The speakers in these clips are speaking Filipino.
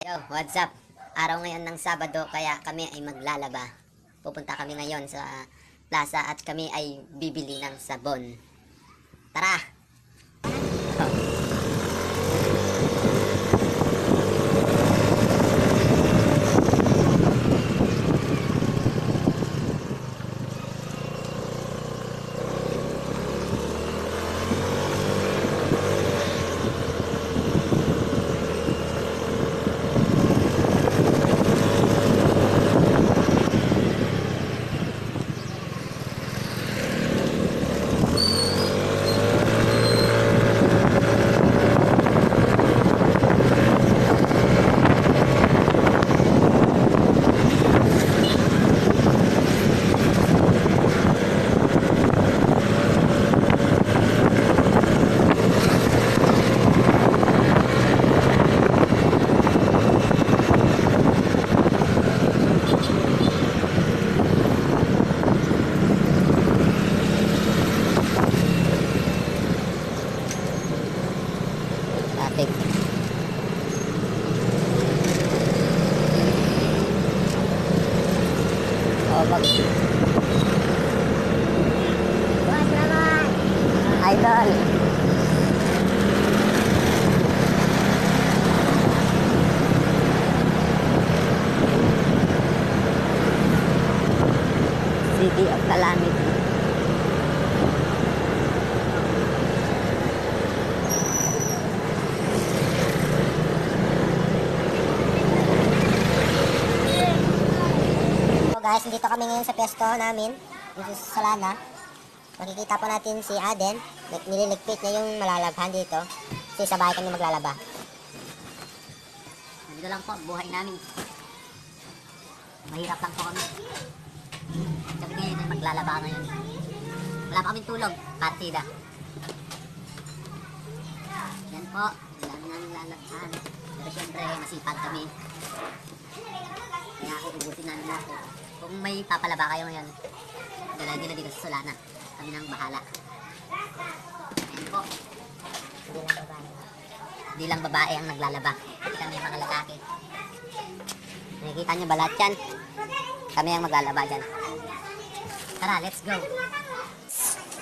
Yo, what's up? Araw ngayon ng Sabado kaya kami ay maglalaba. Pupunta kami ngayon sa plaza at kami ay bibili ng sabon. Tara! Traffic. Oh, Idol! City of Calamity. So guys, dito kami ngayon sa pwesto namin dito sa Solana. Makikita po natin si Aden. Nililigpit niya yung malalabhan dito kasi sa bahay kami maglalaba. Dito lang po buhay namin. Mahirap lang po kami. Sabi ngayon ay maglalaba ngayon. Wala pa kaming tulog. Partida. Yan po. Wala namin lalabhan. Pero syempre masipag kami. Kaya uubusin namin lahat. Kung may papalaba kayo ngayon, dalhin nila dito sa Solana. Kami nang bahala. Ayan po. Hindi lang babae ang naglalaba. Kami ang mga lalaki. Nakikita nyo ba lahat yan? Kami ang maglalaba dyan. Tara, let's go.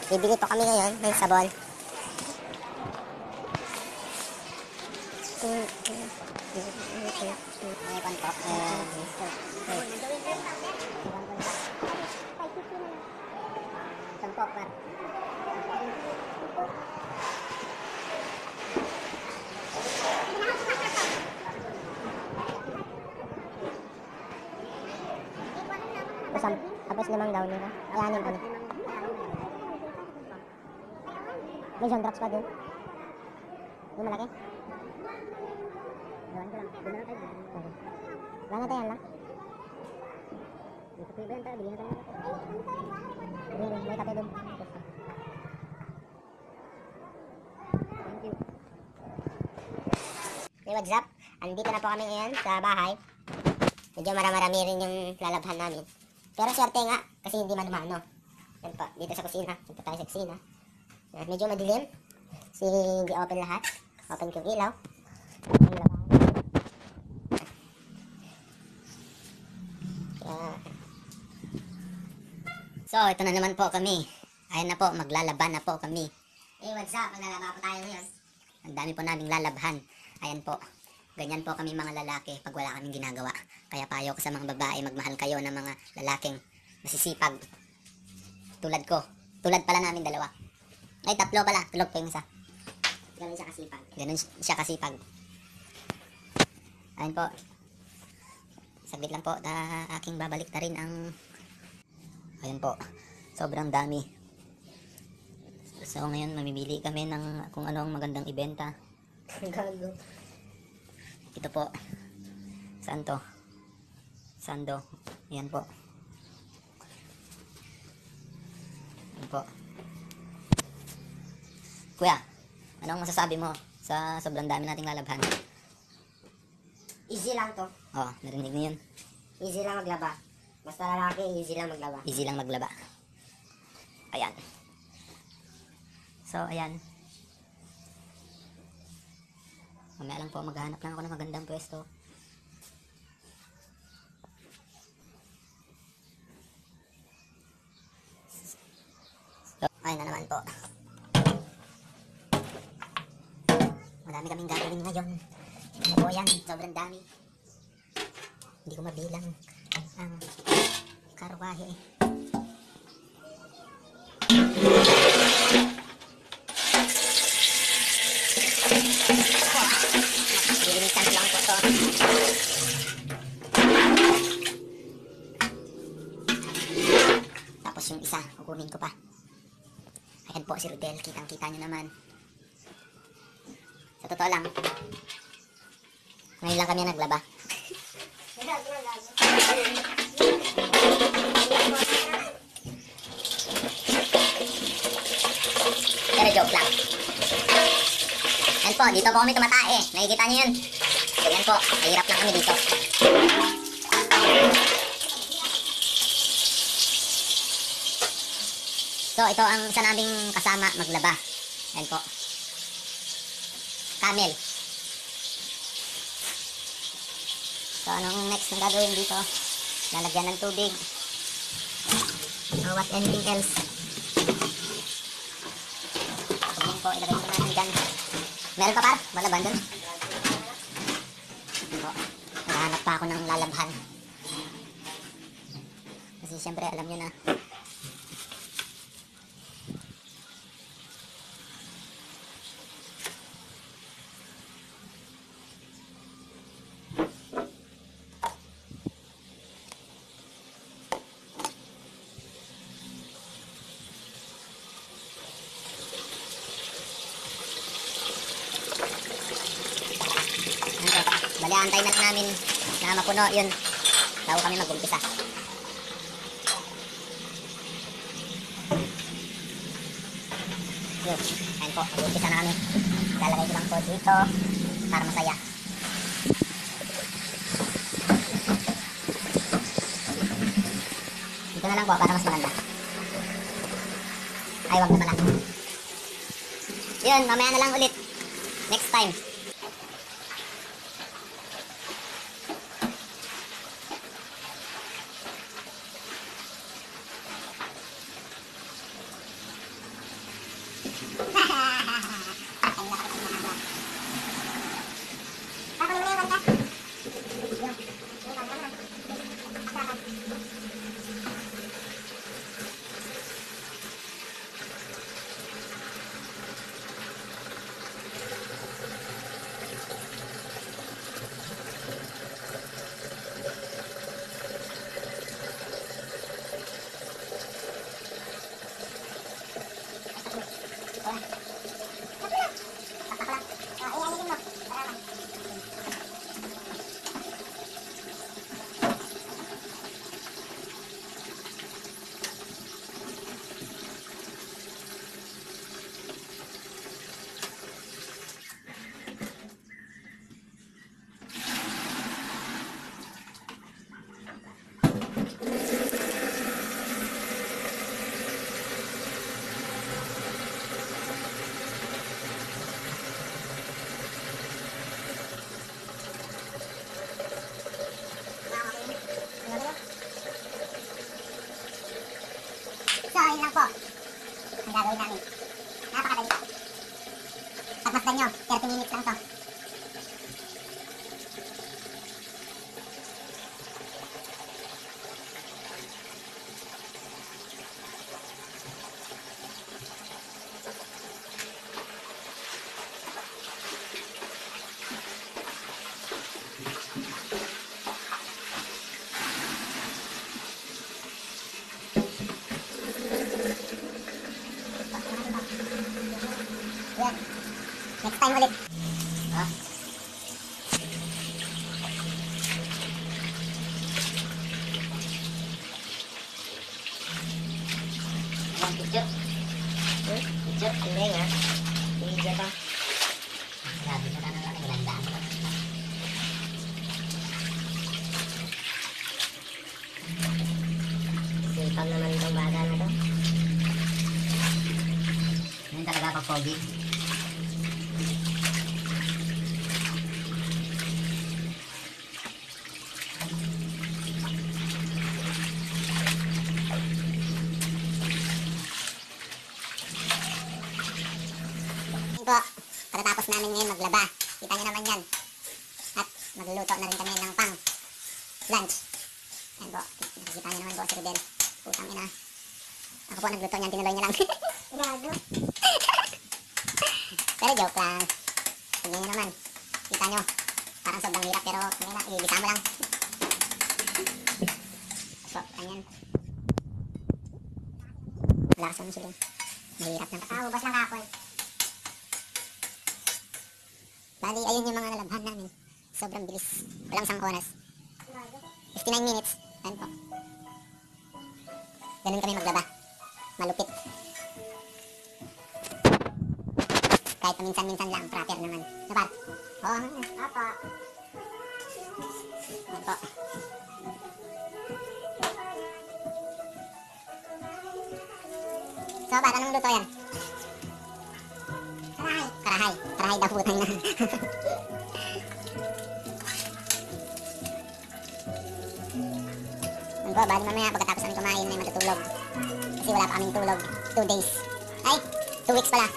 Bibili po kami ngayon ng sabon. Ngayon po. Sampok par. Tapos limang daw nila. Ayanin ko na. May John drops pa dun. Yung malaki? Gawan ko lang. Doon na lang tayo. Wala na tayo lang. May kape ba yan tayo? Bigyan na tayo. May kape dun. Thank you. Hey, what's up? Andito na po kami ngayon sa bahay. Medyo marami rin yung lalabhan namin. Pero swerte nga, kasi hindi man-mano. Yan po, dito sa kusina. Dito tayo sa kusina. Medyo madilim. Hindi open lahat. Open ko yung ilaw. So, ito na naman po kami. Ayan na po, maglalaban na po kami. Hey, what's up? Maglalaba po tayo ngayon. Ang dami po naming lalabhan. Ayan po. Ganyan po kami mga lalaki pag wala kaming ginagawa. Kaya payo ko sa mga babae, magmahal kayo ng mga lalaking masisipag. Tulad ko. Tulad pala namin dalawa. Ay, tatlo pala. Tulog pa yung isa. Ganun siya kasipag. Ganun siya kasipag. Ayan po. Saglit lang po. Aking babalik na rin ang... Ayan po. Sobrang dami. So ngayon mamimili kami ng kung ano ang magandang ibenta. Gago. Ito po. Saan to? Sando. Ayan po. Ayan po. Kuya, anong masasabi mo sa sobrang dami nating lalabhan? Easy lang to. Oh, narinig niyo yun? Easy lang maglaba. Basta lalaki, easy lang maglaba. Easy lang maglaba. Ayan. So, ayan. Mamaya lang po, maghahanap lang ako ng magandang pwesto Ayun na naman po. Madami kaming gagawin ngayon. Ano po yan? Sobrang dami. Hindi ko mabilang ang karwahe. Lilinisan lang po to. Tapos yung isa, kukunin ko pa. Ayan po si Rodel, kitang-kita nyo naman. Sa totoo lang, ngayon lang kami naglaba. Pero joke lang. Ayan po, dito po kami tumatae. Nakikita nyo yun? Ayan po, mahirap lang kami dito. So, ito ang isa naming kasama maglaba. Ayan po. Camel. So, anong next na gagawin dito? Lalagyan ng tubig. Or what anything else. Tubig po, ilagay ko natin dyan. Meron pa par? Malaban dun? Ayan po. Naghahanap pa ako ng lalabhan. Kasi syempre, alam nyo na. Bali, antay na lang namin na mapuno yun bago kami mag-umpisa. Yun, ayun po, mag-umpisa na kami. Lalagay ko lang po dito para masaya. Dito na lang po para mas maganda. Ay, wag na pala. Yun, mamaya na lang ulit. Next time. So, yun lang po ang gagawin namin. Napakadali po. Pagmasdan nyo, 30 minutes lang to. Yan. Next time ulit. Ah. Ayan, picture. Picture, hindi nga. Video to. Grabe na lang, naglandaan ko. Sipag naman itong baga na to. Yan talaga pag pogi. po, pagkatapos namin ngayon maglaba. Kita nyo naman yan. At magluluto na rin kami ng pang lunch. Yan po, nakikita nyo naman po si Rebel. Putang ina. Ako po nagluto niyan, tinuloy niya lang. Gago. Pero joke lang. Tingnan nyo naman. Kita nyo. Parang sobrang hirap pero ngayon na, igisa mo lang. So, ganyan. Wala ka sa musulong. Mahirap na. Ubas lang kapon. Bali, ayun yung mga nalabhan namin. Sobrang bilis. Walang isang oras. 59 minutes. Ayan po. Ganun kami maglaba. Malupit. Kahit paminsan-minsan lang, proper naman. Napar? Oo. Apa. Ayan po. So, ba't anong luto yan? Karahay. Karahay. Karahay daw putang na. Ayan po, bali mamaya pagkatapos namin kumain ay matutulog. Kasi wala pa kaming tulog. 2 days. Ay, 2 weeks pala.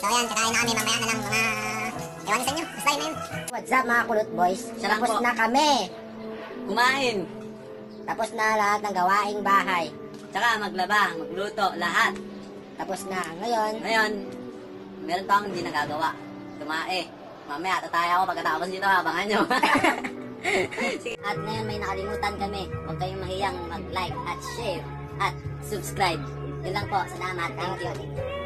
So ayan, kakain na kami mamaya na lang mga... Ewan sa inyo, basta yun na yun. What's up mga kulot boys? Siya lang Tapos po. na kami. Kumain. Tapos na lahat ng gawaing bahay. Tsaka maglaba, magluto, lahat. Tapos na. Ngayon, Ngayon, meron pa akong hindi nagagawa. Tumae. Mamaya, tataya ako pagkatapos dito, abangan nyo. at ngayon may nakalimutan kami. Huwag kayong mahiyang mag-like at share at subscribe. Yun lang po, salamat, thank you.